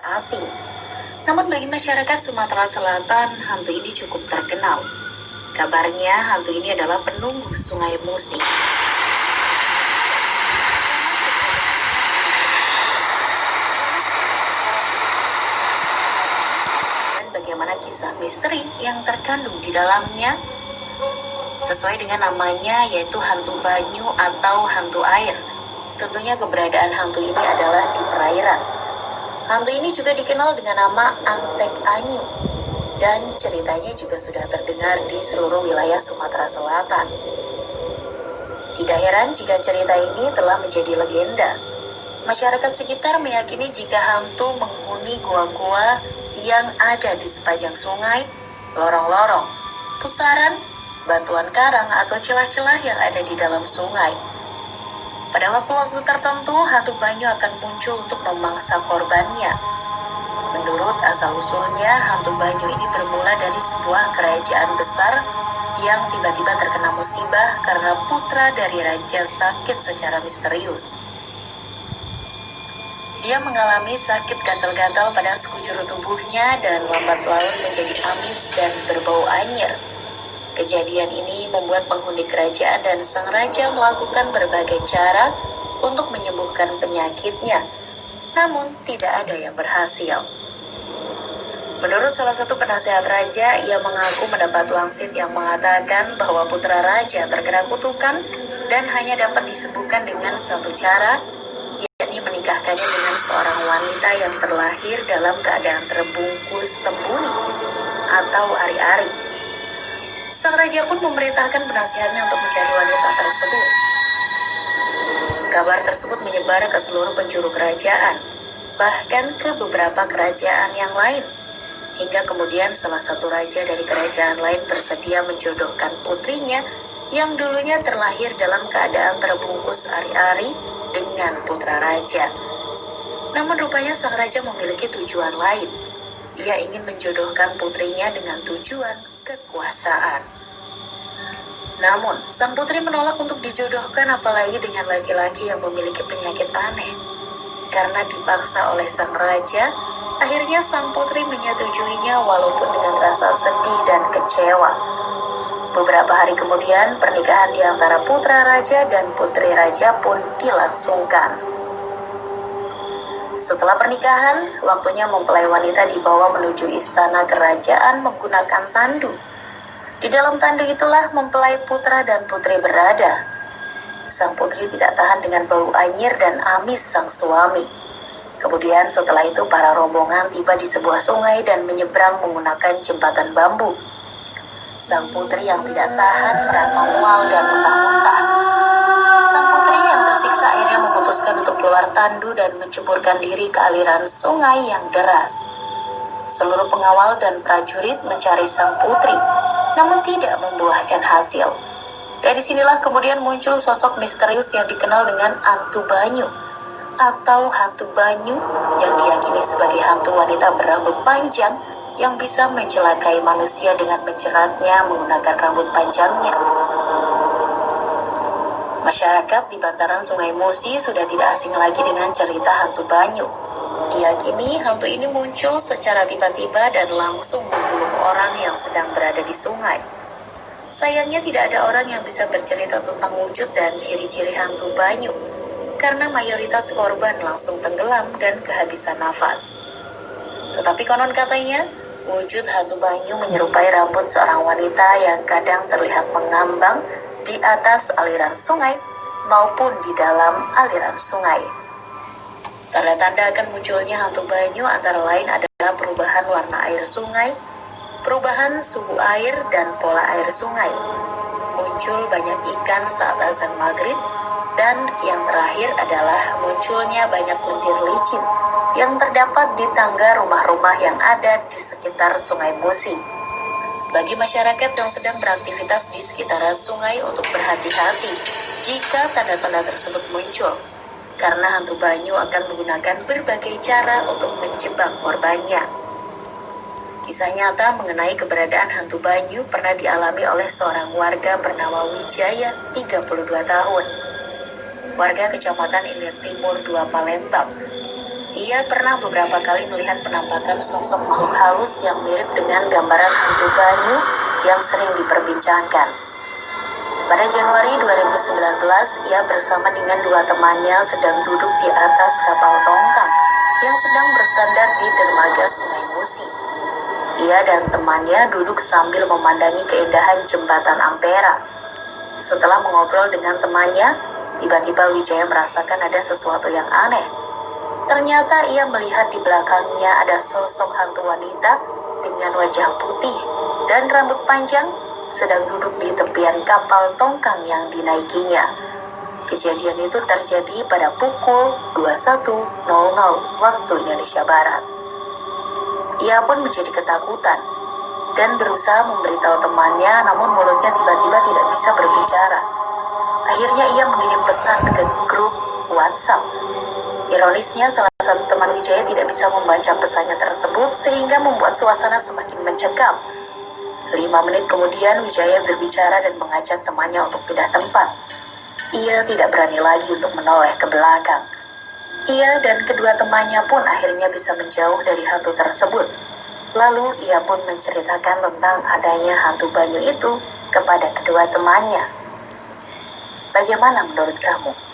asing. Namun bagi masyarakat Sumatera Selatan, hantu ini cukup terkenal. Kabarnya hantu ini adalah penunggu Sungai Musi. Dan bagaimana kisah misteri yang terkandung di dalamnya? Sesuai dengan namanya, yaitu hantu banyu atau hantu air. Tentunya keberadaan hantu ini adalah di perairan. Hantu ini juga dikenal dengan nama Antek Anyu, dan ceritanya juga sudah terdengar di seluruh wilayah Sumatera Selatan. Tidak heran jika cerita ini telah menjadi legenda. Masyarakat sekitar meyakini jika hantu menghuni gua-gua yang ada di sepanjang sungai, lorong-lorong, pusaran, batuan karang atau celah-celah yang ada di dalam sungai. Pada waktu-waktu tertentu, hantu banyu akan muncul untuk memangsa korbannya. Menurut asal-usulnya, hantu banyu ini bermula dari sebuah kerajaan besar yang tiba-tiba terkena musibah karena putra dari raja sakit secara misterius. Dia mengalami sakit gatal-gatal pada sekujur tubuhnya dan lambat laun menjadi amis dan berbau anyir. Kejadian ini membuat penghuni kerajaan dan sang raja melakukan berbagai cara untuk menyembuhkan penyakitnya, namun tidak ada yang berhasil. Menurut salah satu penasehat raja, ia mengaku mendapat wangsit yang mengatakan bahwa putra raja terkena kutukan dan hanya dapat disembuhkan dengan satu cara, yakni menikahkannya dengan seorang wanita yang terlahir dalam keadaan terbungkus tembuni atau ari-ari. Sang raja pun memerintahkan penasihatnya untuk mencari wanita tersebut. Kabar tersebut menyebar ke seluruh penjuru kerajaan, bahkan ke beberapa kerajaan yang lain. Hingga kemudian salah satu raja dari kerajaan lain bersedia menjodohkan putrinya yang dulunya terlahir dalam keadaan terbungkus ari-ari dengan putra raja. Namun rupanya sang raja memiliki tujuan lain. Ia ingin menjodohkan putrinya dengan tujuan kekuasaan. Namun, sang putri menolak untuk dijodohkan apalagi dengan laki-laki yang memiliki penyakit aneh. Karena dipaksa oleh sang raja, akhirnya sang putri menyetujuinya walaupun dengan rasa sedih dan kecewa. Beberapa hari kemudian, pernikahan di antara putra raja dan putri raja pun dilangsungkan. Setelah pernikahan, waktunya mempelai wanita dibawa menuju istana kerajaan menggunakan tandu. Di dalam tandu itulah mempelai putra dan putri berada. Sang putri tidak tahan dengan bau anyir dan amis sang suami. Kemudian setelah itu para rombongan tiba di sebuah sungai dan menyeberang menggunakan jembatan bambu. Sang putri yang tidak tahan merasa mual dan muntah-muntah. Sang putri yang tersiksa akhirnya memutuskan untuk keluar tandu dan menceburkan diri ke aliran sungai yang deras. Seluruh pengawal dan prajurit mencari sang putri, namun tidak membuahkan hasil. Dari sinilah kemudian muncul sosok misterius yang dikenal dengan hantu banyu atau hantu banyu yang diyakini sebagai hantu wanita berambut panjang yang bisa mencelakai manusia dengan menjeratnya menggunakan rambut panjangnya. Masyarakat di bantaran Sungai Musi sudah tidak asing lagi dengan cerita hantu banyu. Diyakini hantu ini muncul secara tiba-tiba dan langsung membunuh orang yang sedang berada di sungai. Sayangnya tidak ada orang yang bisa bercerita tentang wujud dan ciri-ciri hantu banyu, karena mayoritas korban langsung tenggelam dan kehabisan nafas. Tetapi konon katanya, wujud hantu banyu menyerupai rambut seorang wanita yang kadang terlihat mengambang di atas aliran sungai maupun di dalam aliran sungai. Tanda-tanda akan munculnya hantu banyu antara lain adalah perubahan warna air sungai, perubahan suhu air dan pola air sungai, muncul banyak ikan saat azan maghrib, dan yang terakhir adalah munculnya banyak lendir licin yang terdapat di tangga rumah-rumah yang ada di sekitar Sungai Musi. Bagi masyarakat yang sedang beraktivitas di sekitaran sungai untuk berhati-hati jika tanda-tanda tersebut muncul, karena hantu banyu akan menggunakan berbagai cara untuk menjebak korbannya. Kisah nyata mengenai keberadaan hantu banyu pernah dialami oleh seorang warga bernama Wijaya, 32 tahun. Warga Kecamatan Ilir Timur 2 Palembang. Ia pernah beberapa kali melihat penampakan sosok makhluk halus yang mirip dengan gambaran hantu Banyu yang sering diperbincangkan. Pada Januari 2019, ia bersama dengan dua temannya sedang duduk di atas kapal tongkang yang sedang bersandar di dermaga Sungai Musi. Ia dan temannya duduk sambil memandangi keindahan jembatan Ampera. Setelah mengobrol dengan temannya, tiba-tiba Wijaya merasakan ada sesuatu yang aneh. Ternyata ia melihat di belakangnya ada sosok hantu wanita dengan wajah putih dan rambut panjang sedang duduk di tepian kapal tongkang yang dinaikinya. Kejadian itu terjadi pada pukul 21.00 waktu Indonesia Barat. Ia pun menjadi ketakutan dan berusaha memberitahu temannya, namun mulutnya tiba-tiba tidak bisa berbicara. Akhirnya ia mengirim pesan ke grup WhatsApp. Ironisnya, salah satu teman Wijaya tidak bisa membaca pesannya tersebut sehingga membuat suasana semakin mencekam. 5 menit kemudian Wijaya berbicara dan mengajak temannya untuk pindah tempat. Ia tidak berani lagi untuk menoleh ke belakang. Ia dan kedua temannya pun akhirnya bisa menjauh dari hantu tersebut. Lalu ia pun menceritakan tentang adanya hantu Banyu itu kepada kedua temannya. Bagaimana menurut kamu?